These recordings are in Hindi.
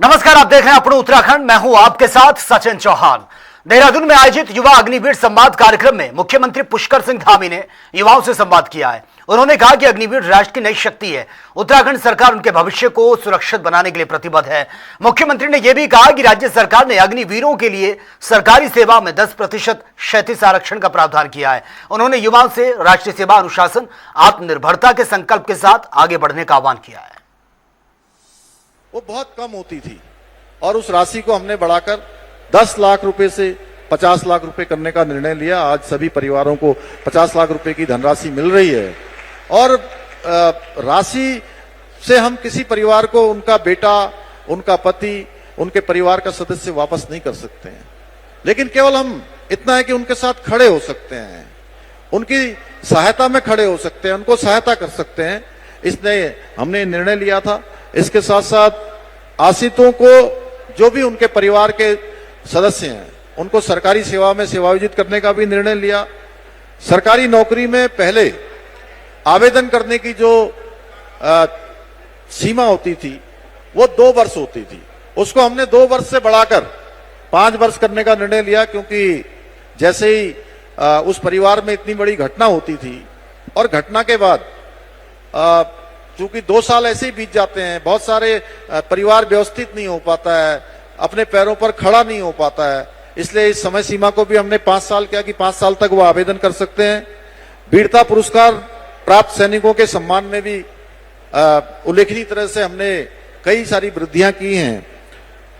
नमस्कार, आप देख रहे हैं अपना उत्तराखंड। मैं हूं आपके साथ सचिन चौहान। देहरादून में आयोजित युवा अग्निवीर संवाद कार्यक्रम में मुख्यमंत्री पुष्कर सिंह धामी ने युवाओं से संवाद किया है। उन्होंने कहा कि अग्निवीर राष्ट्र की नई शक्ति है। उत्तराखंड सरकार उनके भविष्य को सुरक्षित बनाने के लिए प्रतिबद्ध है। मुख्यमंत्री ने यह भी कहा कि राज्य सरकार ने अग्निवीरों के लिए सरकारी सेवा में 10% क्षैतिज आरक्षण का प्रावधान किया है। उन्होंने युवाओं से राष्ट्रीय सेवा, अनुशासन, आत्मनिर्भरता के संकल्प के साथ आगे बढ़ने का आह्वान किया है। वो बहुत कम होती थी और उस राशि को हमने बढ़ाकर 10 लाख रुपए से 50 लाख रुपए करने का निर्णय लिया। आज सभी परिवारों को 50 लाख रुपए की धनराशि मिल रही है और राशि से हम किसी परिवार को उनका बेटा, उनका पति, उनके परिवार का सदस्य वापस नहीं कर सकते हैं, लेकिन केवल हम इतना है कि उनके साथ खड़े हो सकते हैं, उनकी सहायता में खड़े हो सकते हैं, उनको सहायता कर सकते हैं। इसलिए हमने निर्णय लिया था। इसके साथ साथ आश्रितों को, जो भी उनके परिवार के सदस्य हैं, उनको सरकारी सेवा में सेवायोजित करने का भी निर्णय लिया। सरकारी नौकरी में पहले आवेदन करने की जो सीमा होती थी वो 2 वर्ष होती थी, उसको हमने 2 वर्ष से बढ़ाकर 5 वर्ष करने का निर्णय लिया, क्योंकि जैसे ही उस परिवार में इतनी बड़ी घटना होती थी और घटना के बाद चूंकि 2 साल ऐसे ही बीत जाते हैं, बहुत सारे परिवार व्यवस्थित नहीं हो पाता है, अपने पैरों पर खड़ा नहीं हो पाता है, इसलिए इस समय सीमा को भी हमने 5 साल किया कि 5 साल तक वो आवेदन कर सकते हैं। वीरता पुरस्कार प्राप्त सैनिकों के सम्मान में भी उल्लेखनीय तरह से हमने कई सारी वृद्धियां की हैं।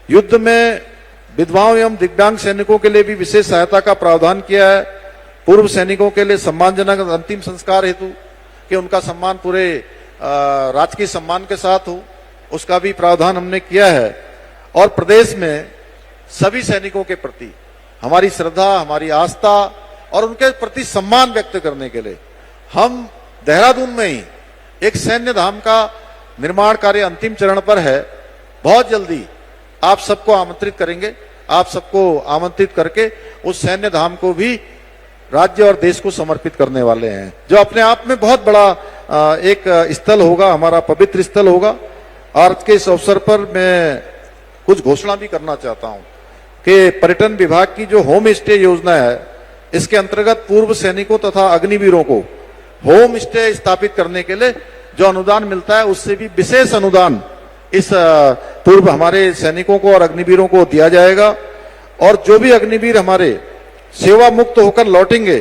युद्ध में विधवाओं एवं दिव्यांग सैनिकों के लिए भी विशेष सहायता का प्रावधान किया है। पूर्व सैनिकों के लिए सम्मानजनक अंतिम संस्कार हेतु कि उनका सम्मान पूरे राजकीय सम्मान के साथ हो, उसका भी प्रावधान हमने किया है। और प्रदेश में सभी सैनिकों के प्रति हमारी श्रद्धा, हमारी आस्था और उनके प्रति सम्मान व्यक्त करने के लिए हम देहरादून में ही एक सैन्य धाम का निर्माण कार्य अंतिम चरण पर है। बहुत जल्दी आप सबको आमंत्रित करेंगे, आप सबको आमंत्रित करके उस सैन्य धाम को भी राज्य और देश को समर्पित करने वाले हैं, जो अपने आप में बहुत बड़ा एक स्थल होगा, हमारा पवित्र स्थल होगा। और के इस अवसर पर मैं कुछ घोषणा भी करना चाहता हूं कि पर्यटन विभाग की जो होम स्टे योजना है, इसके अंतर्गत पूर्व सैनिकों तथा अग्निवीरों को होम स्टे स्थापित करने के लिए जो अनुदान मिलता है, उससे भी विशेष अनुदान इस पूर्व हमारे सैनिकों को और अग्निवीरों को दिया जाएगा। और जो भी अग्निवीर हमारे सेवा मुक्त होकर लौटेंगे,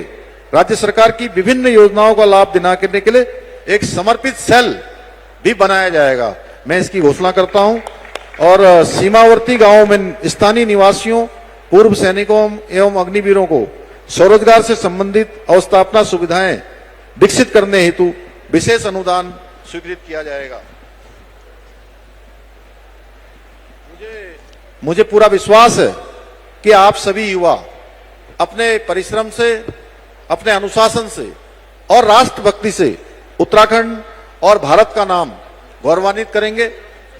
राज्य सरकार की विभिन्न योजनाओं का लाभ दिलाने के लिए एक समर्पित सेल भी बनाया जाएगा। मैं इसकी घोषणा करता हूं। और सीमावर्ती गांवों में स्थानीय निवासियों, पूर्व सैनिकों एवं अग्निवीरों को स्वरोजगार से संबंधित अवस्थापना सुविधाएं विकसित करने हेतु विशेष अनुदान स्वीकृत किया जाएगा। मुझे पूरा विश्वास है कि आप सभी युवा अपने परिश्रम से, अपने अनुशासन से और राष्ट्रभक्ति से उत्तराखंड और भारत का नाम गौरवान्वित करेंगे।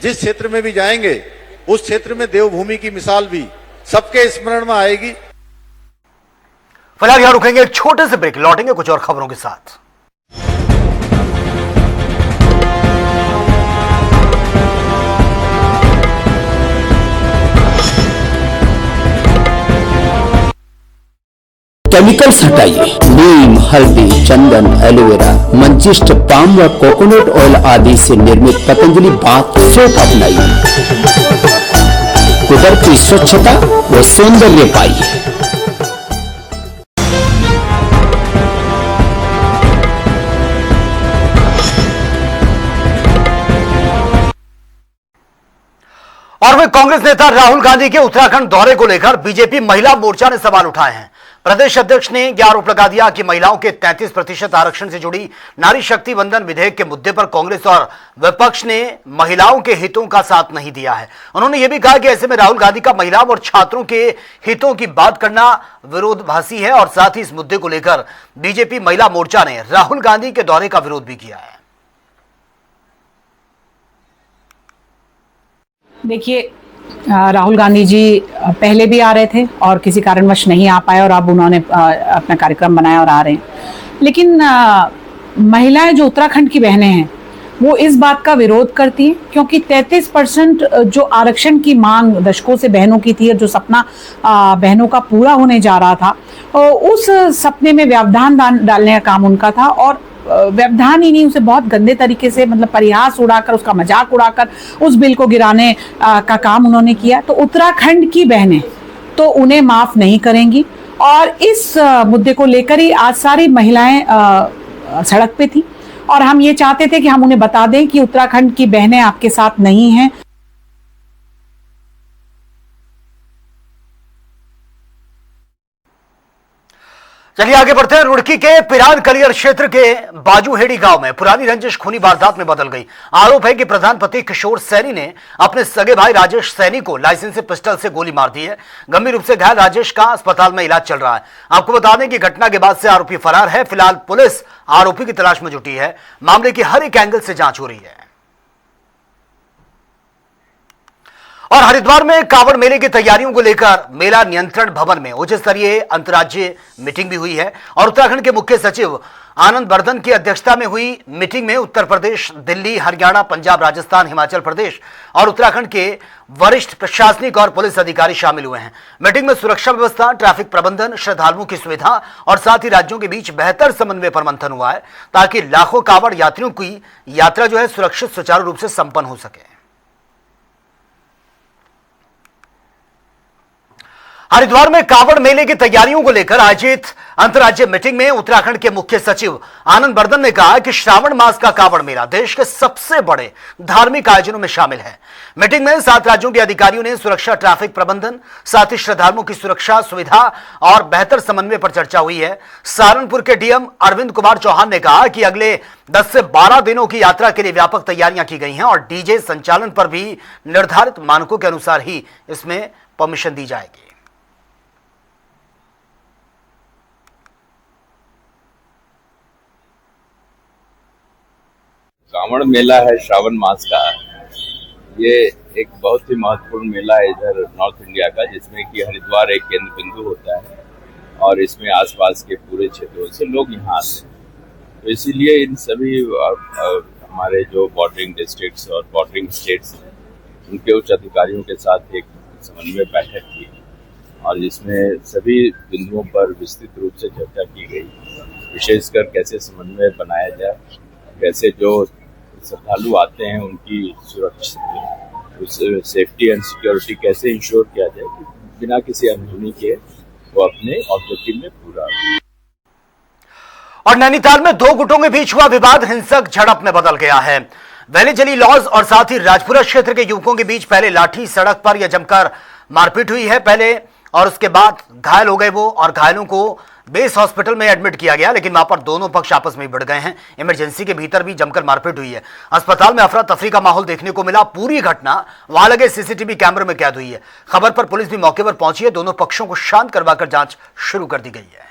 जिस क्षेत्र में भी जाएंगे, उस क्षेत्र में देवभूमि की मिसाल भी सबके स्मरण में आएगी। फिलहाल यहां रुकेंगे, एक छोटे से ब्रेक, लौटेंगे कुछ और खबरों के साथ। केमिकल्स हटाइए। नीम, हल्दी, चंदन, एलोवेरा, मंचिष्ट, पाम व कोकोनट ऑयल आदि से निर्मित पतंजलि बाथ सोप अपनाइए। उदर की स्वच्छता व सौंदर्य पाइए। और वे कांग्रेस नेता राहुल गांधी के उत्तराखंड दौरे को लेकर बीजेपी महिला मोर्चा ने सवाल उठाए हैं। प्रदेश अध्यक्ष ने यह आरोप लगा दिया कि महिलाओं के 33% आरक्षण से जुड़ी नारी शक्ति वंदन विधेयक के मुद्दे पर कांग्रेस और विपक्ष ने महिलाओं के हितों का साथ नहीं दिया है। उन्होंने यह भी कहा कि ऐसे में राहुल गांधी का महिलाओं और छात्रों के हितों की बात करना विरोधाभासी है और साथ ही इस मुद्दे को लेकर बीजेपी महिला मोर्चा ने राहुल गांधी के दौरे का विरोध भी किया है। देखिए, राहुल गांधी जी पहले भी आ रहे थे और किसी कारणवश नहीं आ पाए और अब उन्होंने अपना कार्यक्रम बनाया और आ रहे हैं। लेकिन महिलाएं जो उत्तराखंड की बहनें हैं वो इस बात का विरोध करती हैं क्योंकि 33% जो आरक्षण की मांग दशकों से बहनों की थी और जो सपना बहनों का पूरा होने जा रहा था, उस सपने में व्यवधान डालने का काम उनका था। और व्यवधान ही नहीं, उसे बहुत गंदे तरीके से मतलब परिहास उड़ाकर, उसका मजाक उड़ाकर उस बिल को गिराने का काम उन्होंने किया। तो उत्तराखंड की बहनें तो उन्हें माफ नहीं करेंगी और इस मुद्दे को लेकर ही आज सारी महिलाएं सड़क पे थी और हम ये चाहते थे कि हम उन्हें बता दें कि उत्तराखंड की बहनें आपके साथ नहीं हैं। चलिए आगे बढ़ते हैं। रुड़की के पिरान कलियर क्षेत्र के बाजूहेड़ी गांव में पुरानी रंजिश खूनी वारदात में बदल गई। आरोप है कि प्रधान पति किशोर सैनी ने अपने सगे भाई राजेश सैनी को लाइसेंसी पिस्टल से गोली मार दी है। गंभीर रूप से घायल राजेश का अस्पताल में इलाज चल रहा है। आपको बता दें कि घटना के बाद से आरोपी फरार है। फिलहाल पुलिस आरोपी की तलाश में जुटी है। मामले की हर एक एंगल से जांच हो रही है। और हरिद्वार में कांवड़ मेले की तैयारियों को लेकर मेला नियंत्रण भवन में उच्च स्तरीय अंतर्राज्यीय मीटिंग भी हुई है और उत्तराखंड के मुख्य सचिव आनंद वर्धन की अध्यक्षता में हुई मीटिंग में उत्तर प्रदेश, दिल्ली, हरियाणा, पंजाब, राजस्थान, हिमाचल प्रदेश और उत्तराखंड के वरिष्ठ प्रशासनिक और पुलिस अधिकारी शामिल हुए हैं। मीटिंग में सुरक्षा व्यवस्था, ट्रैफिक प्रबंधन, श्रद्धालुओं की सुविधा और साथ ही राज्यों के बीच बेहतर समन्वय पर मंथन हुआ है ताकि लाखों कांवड़ यात्रियों की यात्रा जो है सुरक्षित सुचारू रूप से संपन्न हो सके। हरिद्वार में कांवड़ मेले की तैयारियों को लेकर आयोजित अंतर्राज्यीय मीटिंग में उत्तराखंड के मुख्य सचिव आनंद वर्धन ने कहा कि श्रावण मास का कांवड़ मेला देश के सबसे बड़े धार्मिक आयोजनों में शामिल है। मीटिंग में 7 राज्यों के अधिकारियों ने सुरक्षा, ट्रैफिक प्रबंधन, साथ ही श्रद्धालुओं की सुरक्षा, सुविधा और बेहतर समन्वय पर चर्चा हुई है। सहारनपुर के डीएम अरविंद कुमार चौहान ने कहा कि अगले 10 से 12 दिनों की यात्रा के लिए व्यापक तैयारियां की गई हैं और डीजे संचालन पर भी निर्धारित मानकों के अनुसार ही इसमें परमिशन दी जाएगी। कांवड़ मेला है श्रावण मास का। ये एक बहुत ही महत्वपूर्ण मेला है इधर नॉर्थ इंडिया का, जिसमें कि हरिद्वार एक केंद्र बिंदु होता है और इसमें आसपास के पूरे क्षेत्रों से लोग यहाँ आते हैं। तो इसीलिए इन सभी हमारे जो बॉर्डरिंग डिस्ट्रिक्ट्स और बॉर्डरिंग स्टेट्स हैं, उनके उच्च अधिकारियों के साथ एक समन्वय बैठक की और जिसमें सभी बिंदुओं पर विस्तृत रूप से चर्चा की गई। विशेषकर कैसे समन्वय बनाया जाए, कैसे जो श्रद्धालु आते हैं उनकी सुरक्षा, सेफ्टी एंड सिक्योरिटी कैसे इंश्योर किया जाए कि बिना किसी अनहोनी के वो अपने ऑब्जेक्टिव में पूरा। और नैनीताल में 2 गुटों के बीच हुआ विवाद हिंसक झड़प में बदल गया है। वैली जली लॉज और साथ ही राजपुरा क्षेत्र के युवकों के बीच पहले लाठी, सड़क पर यह जमकर मारपीट हुई है पहले और उसके बाद घायल हो गए वो और घायलों को बेस हॉस्पिटल में एडमिट किया गया, लेकिन वहां पर दोनों पक्ष आपस में भिड़ गए हैं। इमरजेंसी के भीतर भी जमकर मारपीट हुई है। अस्पताल में अफरा तफरी का माहौल देखने को मिला। पूरी घटना वहां लगे सीसीटीवी कैमरे में कैद हुई है। खबर पर पुलिस भी मौके पर पहुंची है। दोनों पक्षों को शांत करवाकर जांच शुरू कर दी गई है।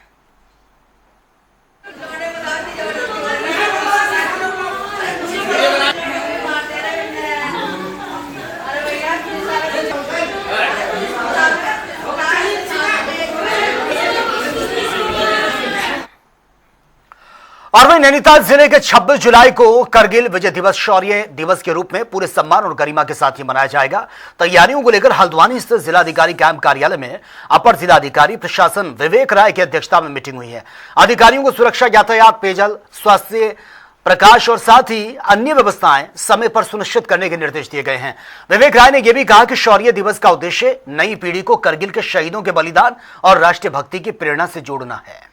और वहीं नैनीताल जिले के 26 जुलाई को करगिल विजय दिवस शौर्य दिवस के रूप में पूरे सम्मान और गरिमा के साथ ही मनाया जाएगा। तैयारियों को लेकर हल्द्वानी स्थित जिलाधिकारी कैंप कार्यालय में अपर जिलाधिकारी प्रशासन विवेक राय की अध्यक्षता में मीटिंग हुई है। अधिकारियों को सुरक्षा, यातायात, पेयजल, स्वास्थ्य, प्रकाश और साथ ही अन्य व्यवस्थाएं समय पर सुनिश्चित करने के निर्देश दिए गए हैं। विवेक राय ने यह भी कहा कि शौर्य दिवस का उद्देश्य नई पीढ़ी को करगिल के शहीदों के बलिदान और राष्ट्रीय भक्ति की प्रेरणा से जोड़ना है।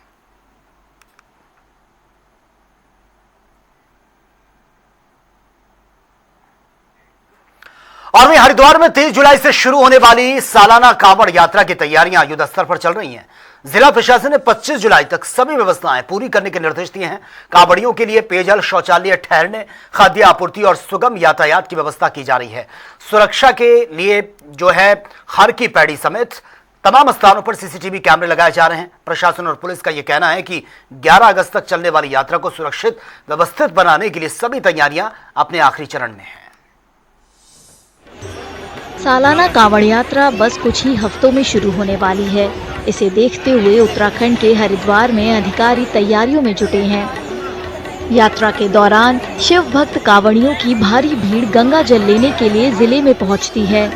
और वहीं हरिद्वार में 23 जुलाई से शुरू होने वाली सालाना कांवड़ यात्रा की तैयारियां युद्ध स्तर पर चल रही हैं। जिला प्रशासन ने 25 जुलाई तक सभी व्यवस्थाएं पूरी करने के निर्देश दिए हैं। कांवड़ियों के लिए पेयजल, शौचालय, ठहरने, खाद्य आपूर्ति और सुगम यातायात की व्यवस्था की जा रही है। सुरक्षा के लिए जो है हर की पैड़ी समेत तमाम स्थानों पर सीसीटीवी कैमरे लगाए जा रहे हैं। प्रशासन और पुलिस का यह कहना है कि 11 अगस्त तक चलने वाली यात्रा को सुरक्षित व्यवस्थित बनाने के लिए सभी तैयारियां अपने आखिरी चरण में हैं। सालाना कांवड़ यात्रा बस कुछ ही हफ्तों में शुरू होने वाली है। इसे देखते हुए उत्तराखंड के हरिद्वार में अधिकारी तैयारियों में जुटे हैं। यात्रा के दौरान शिव भक्त कांवड़ियों की भारी भीड़ गंगा जल लेने के लिए जिले में पहुंचती है।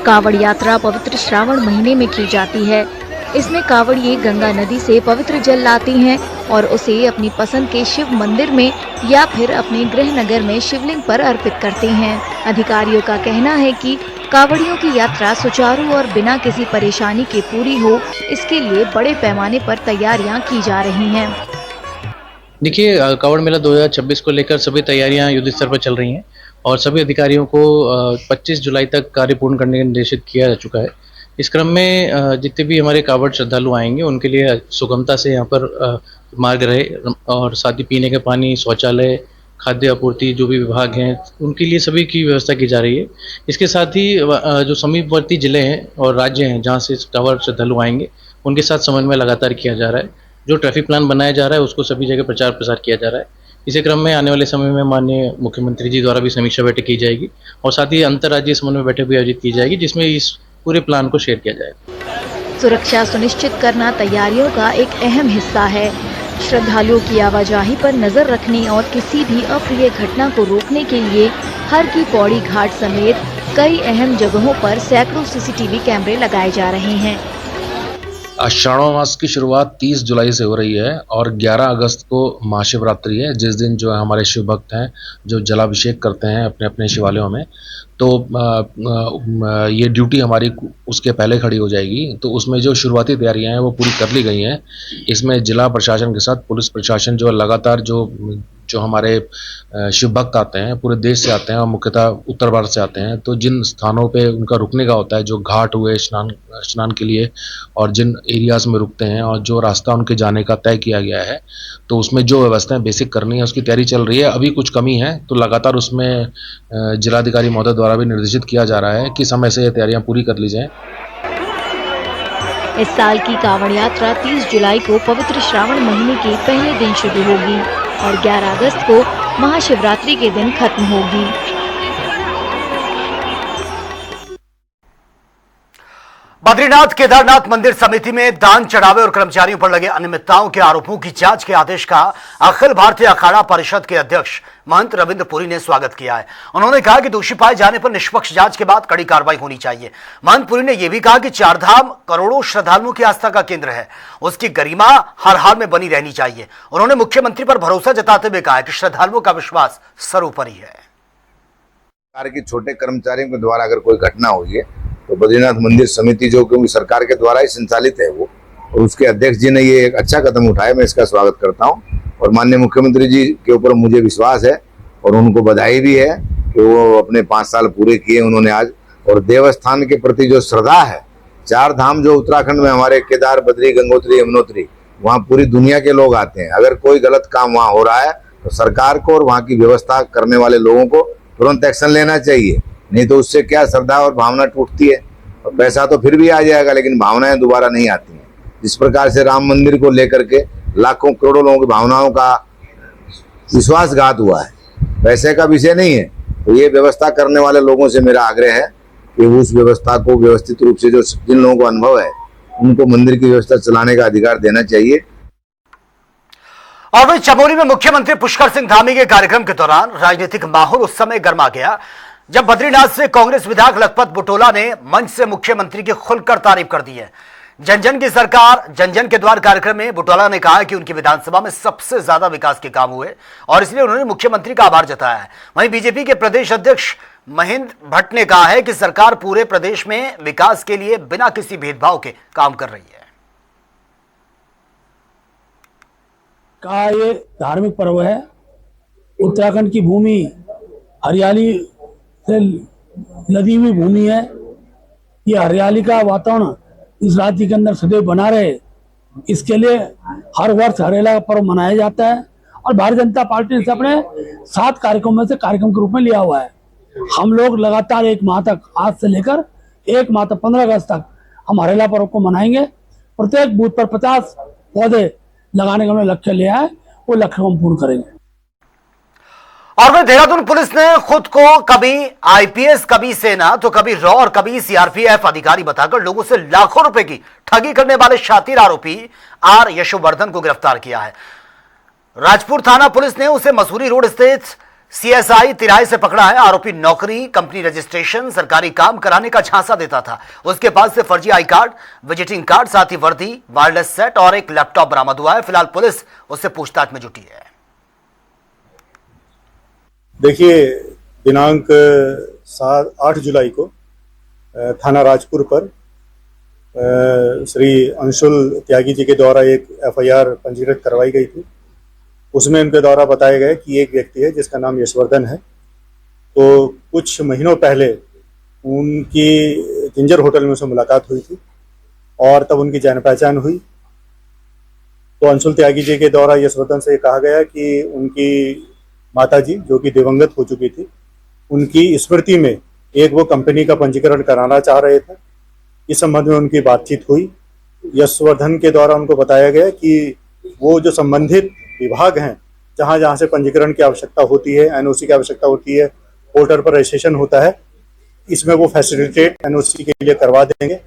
कांवड़ यात्रा पवित्र श्रावण महीने में की जाती है। इसमें कांवड़िए गंगा नदी से पवित्र जल लाती हैं और उसे अपनी पसंद के शिव मंदिर में या फिर अपने गृह नगर में शिवलिंग पर अर्पित करते हैं। अधिकारियों का कहना है कि कांवड़ियों की यात्रा सुचारू और बिना किसी परेशानी के पूरी हो, इसके लिए बड़े पैमाने पर तैयारियां की जा रही हैं। देखिए, कांवड़ मेला 2026 को लेकर सभी तैयारियां युद्ध स्तर पर चल रही हैं और सभी अधिकारियों को 25 जुलाई तक कार्य पूर्ण करने का निर्देशित किया जा चुका है। इस क्रम में जितने भी हमारे कांवड़ श्रद्धालु आएंगे उनके लिए सुगमता से यहाँ पर मार्ग रहे और साथ ही पीने के पानी, शौचालय, खाद्य आपूर्ति जो भी विभाग हैं उनके लिए सभी की व्यवस्था की जा रही है। इसके साथ ही जो समीपवर्ती जिले हैं और राज्य हैं जहाँ से कांवड़ श्रद्धालु आएंगे उनके साथ समन्वय लगातार किया जा रहा है। जो ट्रैफिक प्लान बनाया जा रहा है उसको सभी जगह प्रचार प्रसार किया जा रहा है। इसी क्रम में आने वाले समय में माननीय मुख्यमंत्री जी द्वारा भी समीक्षा बैठक की जाएगी और साथ ही अंतर्राज्यीय समन्वय बैठक भी आयोजित की जाएगी जिसमें इस पूरे प्लान को शेयर किया जाएगा। सुरक्षा सुनिश्चित करना तैयारियों का एक अहम हिस्सा है। श्रद्धालुओं की आवाजाही पर नजर रखने और किसी भी अप्रिय घटना को रोकने के लिए हर की पौड़ी घाट समेत कई अहम जगहों पर सैकड़ों सीसीटीवी कैमरे लगाए जा रहे हैं। श्रावण मास की शुरुआत 30 जुलाई से हो रही है और 11 अगस्त को महाशिवरात्रि है, जिस दिन जो है हमारे शिव भक्त हैं जो जलाभिषेक करते हैं अपने अपने शिवालयों में, तो ये ड्यूटी हमारी उसके पहले खड़ी हो जाएगी। तो उसमें जो शुरुआती तैयारियां हैं वो पूरी कर ली गई हैं। इसमें जिला प्रशासन के साथ पुलिस प्रशासन जो लगातार जो हमारे शिव भक्त आते हैं पूरे देश से आते हैं और मुख्यतः उत्तर भारत से आते हैं, तो जिन स्थानों पे उनका रुकने का होता है, जो घाट हुए स्नान के लिए और जिन एरियाज में रुकते हैं और जो रास्ता उनके जाने का तय किया गया है, तो उसमें जो व्यवस्थाएं बेसिक करनी है उसकी तैयारी चल रही है। अभी कुछ कमी है तो लगातार उसमें जिलाधिकारी महोदय द्वारा भी निर्देशित किया जा रहा है कि समय से ये तैयारियां पूरी कर ली जाएं। इस साल की कांवड़ यात्रा 30 जुलाई को पवित्र श्रावण महीने के पहले दिन शुरू होगी और 11 अगस्त को महाशिवरात्रि के दिन खत्म होगी। बद्रीनाथ केदारनाथ मंदिर समिति में दान चढ़ावे और कर्मचारियों पर लगे अनियमितताओं के आरोपों की जांच के आदेश का अखिल भारतीय अखाड़ा परिषद के अध्यक्ष महंत रविंद्र पुरी ने स्वागत किया है। उन्होंने कहा कि दोषी पाए जाने पर निष्पक्ष जांच के बाद कड़ी कार्रवाई होनी चाहिए। महंत पुरी ने यह भी कहा कि चारधाम करोड़ों श्रद्धालुओं की आस्था का केंद्र है, उसकी गरिमा हर हाल में बनी रहनी चाहिए। उन्होंने मुख्यमंत्री पर भरोसा जताते हुए कहा कि श्रद्धालुओं का विश्वास सर्वोपरि है। सरकार के छोटे कर्मचारियों के द्वारा अगर कोई घटना हुई है तो बद्रीनाथ मंदिर समिति जो क्योंकि सरकार के द्वारा ही संचालित है वो, और उसके अध्यक्ष जी ने ये एक अच्छा कदम उठाया, मैं इसका स्वागत करता हूं। और माननीय मुख्यमंत्री जी के ऊपर मुझे विश्वास है और उनको बधाई भी है कि वो अपने 5 साल पूरे किए उन्होंने आज। और देवस्थान के प्रति जो श्रद्धा है, 4 धाम जो उत्तराखंड में हमारे केदार, बद्री, गंगोत्री, यमुनोत्री, वहाँ पूरी दुनिया के लोग आते हैं। अगर कोई गलत काम वहाँ हो रहा है तो सरकार को और वहाँ की व्यवस्था करने वाले लोगों को तुरंत एक्शन लेना चाहिए, नहीं तो उससे क्या श्रद्धा और भावना टूटती है और पैसा तो फिर भी आ जाएगा लेकिन भावनाएं दोबारा नहीं आती हैं। जिस प्रकार से राम मंदिर को लेकर के लाखों करोड़ों लोगों की भावनाओं का विश्वासघात हुआ है, पैसे का विषय नहीं है। तो ये व्यवस्था करने वाले लोगों से मेरा आग्रह है कि उस व्यवस्था को व्यवस्थित रूप से, जो जिन लोगों को अनुभव है उनको मंदिर की व्यवस्था चलाने का अधिकार देना चाहिए। और वहीं चमोली में मुख्यमंत्री पुष्कर सिंह धामी के कार्यक्रम के दौरान राजनीतिक माहौल उस समय गर्मा गया जब बद्रीनाथ से कांग्रेस विधायक लखपत बुटोला ने मंच से मुख्यमंत्री की खुलकर तारीफ कर दी है। जन जन की सरकार जन जन के द्वार कार्यक्रम में बुटोला ने कहा कि उनकी विधानसभा में सबसे ज्यादा विकास के काम हुए और इसलिए उन्होंने मुख्यमंत्री का आभार जताया है। वहीं बीजेपी के प्रदेश अध्यक्ष महेंद्र भट्ट ने कहा है कि सरकार पूरे प्रदेश में विकास के लिए बिना किसी भेदभाव के काम कर रही है। का ये धार्मिक पर्व है, उत्तराखंड की भूमि हरियाली से लदी हुई भूमि है। ये हरियाली का वातावरण इस राज्य के अंदर सदैव बना रहे, इसके लिए हर वर्ष हरेला का पर्व मनाया जाता है और भारतीय जनता पार्टी ने अपने 7 कार्यक्रमों में से कार्यक्रम के रूप में लिया हुआ है। हम लोग लगातार 1 माह तक, आज से लेकर 1 माह तक 15 अगस्त तक हम हरेला पर्व को मनाएंगे। प्रत्येक बूथ पर 50 पौधे लगाने का हमने लक्ष्य लिया है, वो लक्ष्य हम पूर्ण करेंगे। और वह देहरादून पुलिस ने खुद को कभी आईपीएस, कभी सेना तो कभी रॉ और कभी सीआरपीएफ अधिकारी बताकर लोगों से लाखों रुपए की ठगी करने वाले शातिर आरोपी आर यशोवर्धन को गिरफ्तार किया है। राजपुर थाना पुलिस ने उसे मसूरी रोड स्थित सीएसआई तिराहे से पकड़ा है। आरोपी नौकरी, कंपनी रजिस्ट्रेशन, सरकारी काम कराने का झांसा देता था। उसके पास से फर्जी आई कार्ड, विजिटिंग कार्ड, साथ ही वर्दी, वायरलेस सेट और एक लैपटॉप बरामद हुआ है। फिलहाल पुलिस उससे पूछताछ में जुटी है। देखिए, दिनांक 8 जुलाई को थाना राजपुर पर श्री अंशुल त्यागी जी के द्वारा एक एफआईआर पंजीकृत करवाई गई थी। उसमें उनके द्वारा बताया गया कि एक व्यक्ति है जिसका नाम यशवर्धन है। तो कुछ महीनों पहले उनकी जिंजर होटल में उससे मुलाकात हुई थी और तब उनकी जान पहचान हुई। तो अंशुल त्यागी जी के द्वारा यशवर्धन से कहा गया कि उनकी माताजी, जो कि दिवंगत हो चुकी थी, उनकी स्मृति में एक वो कंपनी का पंजीकरण कराना चाह रहे थे। इस संबंध में उनकी बातचीत हुई। यशवर्धन के द्वारा उनको बताया गया कि वो जो संबंधित विभाग हैं, जहां जहां से पंजीकरण की आवश्यकता होती है, एनओसी की आवश्यकता होती है, पोर्टल पर रजिस्ट्रेशन होता है, इसमें वो फैसिलिटेट एनओसी के लिए करवा देंगे।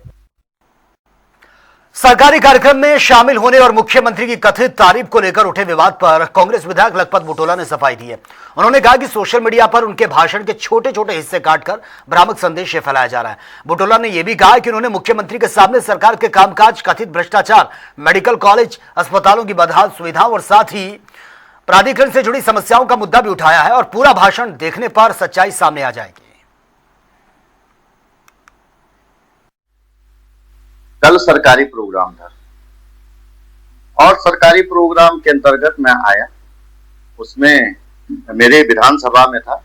सरकारी कार्यक्रम में शामिल होने और मुख्यमंत्री की कथित तारीफ को लेकर उठे विवाद पर कांग्रेस विधायक लखपत बुटोला ने सफाई दी है। उन्होंने कहा कि सोशल मीडिया पर उनके भाषण के छोटे छोटे हिस्से काटकर भ्रामक संदेश फैलाया जा रहा है। बुटोला ने यह भी कहा कि उन्होंने मुख्यमंत्री के सामने सरकार के कामकाज, कथित भ्रष्टाचार, मेडिकल कॉलेज, अस्पतालों की बदहाल सुविधाओं और साथ ही प्राधिकरण से जुड़ी समस्याओं का मुद्दा भी उठाया है और पूरा भाषण देखने पर सच्चाई सामने आ जाएगी। कल सरकारी प्रोग्राम था और सरकारी प्रोग्राम के अंतर्गत मैं आया। उसमें मेरे विधानसभा में था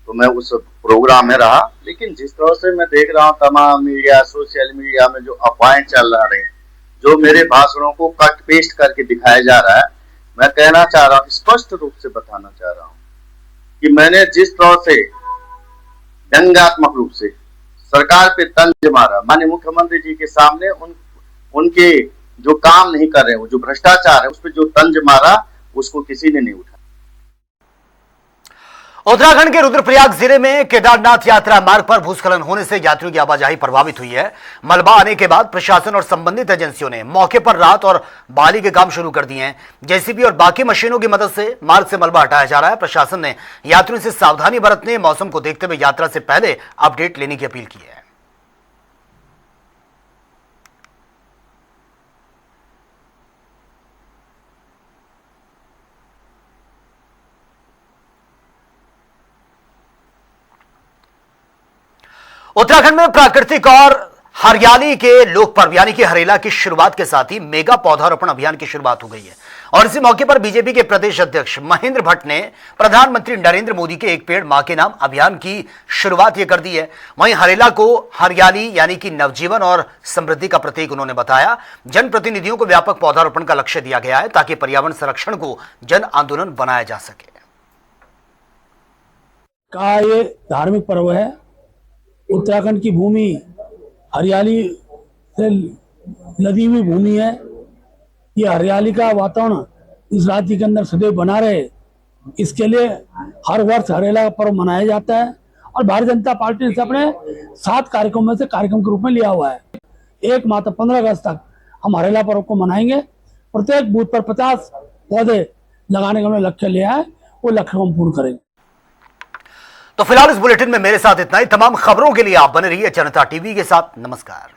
तो मैं उस प्रोग्राम में रहा। लेकिन जिस तरह से मैं देख रहा हूँ तमाम मीडिया, सोशल मीडिया में जो अफवाहें चल रही हैं, जो मेरे भाषणों को कट पेस्ट करके दिखाया जा रहा है, मैं कहना चाह रहा हूँ, स्पष्ट रूप से बताना चाह रहा हूँ कि मैंने जिस तरह से व्यंग्यात्मक रूप से सरकार पे तंज मारा, माननीय मुख्यमंत्री जी के सामने उनके जो काम नहीं कर रहे हैं, वो जो भ्रष्टाचार है, उस पर जो तंज मारा, उसको किसी ने नहीं उठाया। उत्तराखंड के रुद्रप्रयाग जिले में केदारनाथ यात्रा मार्ग पर भूस्खलन होने से यात्रियों की आवाजाही प्रभावित हुई है। मलबा आने के बाद प्रशासन और संबंधित एजेंसियों ने मौके पर राहत और बहाली के काम शुरू कर दिए हैं। जेसीबी और बाकी मशीनों की मदद से मार्ग से मलबा हटाया जा रहा है। प्रशासन ने यात्रियों से सावधानी बरतने, मौसम को देखते हुए यात्रा से पहले अपडेट लेने की अपील की है। उत्तराखंड में प्राकृतिक और हरियाली के लोक पर्व यानी कि हरेला की शुरुआत के साथ ही मेगा पौधारोपण अभियान की शुरुआत हो गई है और इसी मौके पर बीजेपी के प्रदेश अध्यक्ष महेंद्र भट्ट ने प्रधानमंत्री नरेंद्र मोदी के एक पेड़ मां के नाम अभियान की शुरुआत ये कर दी है। वहीं हरेला को हरियाली यानी कि नवजीवन और समृद्धि का प्रतीक उन्होंने बताया। जनप्रतिनिधियों को व्यापक पौधारोपण का लक्ष्य दिया गया है ताकि पर्यावरण संरक्षण को जन आंदोलन बनाया जा सके। का ये धार्मिक पर्व है। उत्तराखंड की भूमि हरियाली से लदी हुई भूमि है। ये हरियाली का वातावरण इस राज्य के अंदर सदैव बना रहे, इसके लिए हर वर्ष हरेला का पर्व मनाया जाता है और भारतीय जनता पार्टी ने अपने 7 कार्यक्रमों में से कार्यक्रम के रूप में लिया हुआ है। 1 माह तक 15 अगस्त तक हम हरेला पर्व को मनाएंगे। प्रत्येक बूथ पर 50 पौधे लगाने का हमने लक्ष्य लिया है, वो लक्ष्य को हम पूर्ण करेंगे। तो फिलहाल इस बुलेटिन में मेरे साथ इतना ही। तमाम खबरों के लिए आप बने रहिए जनता टीवी के साथ। नमस्कार।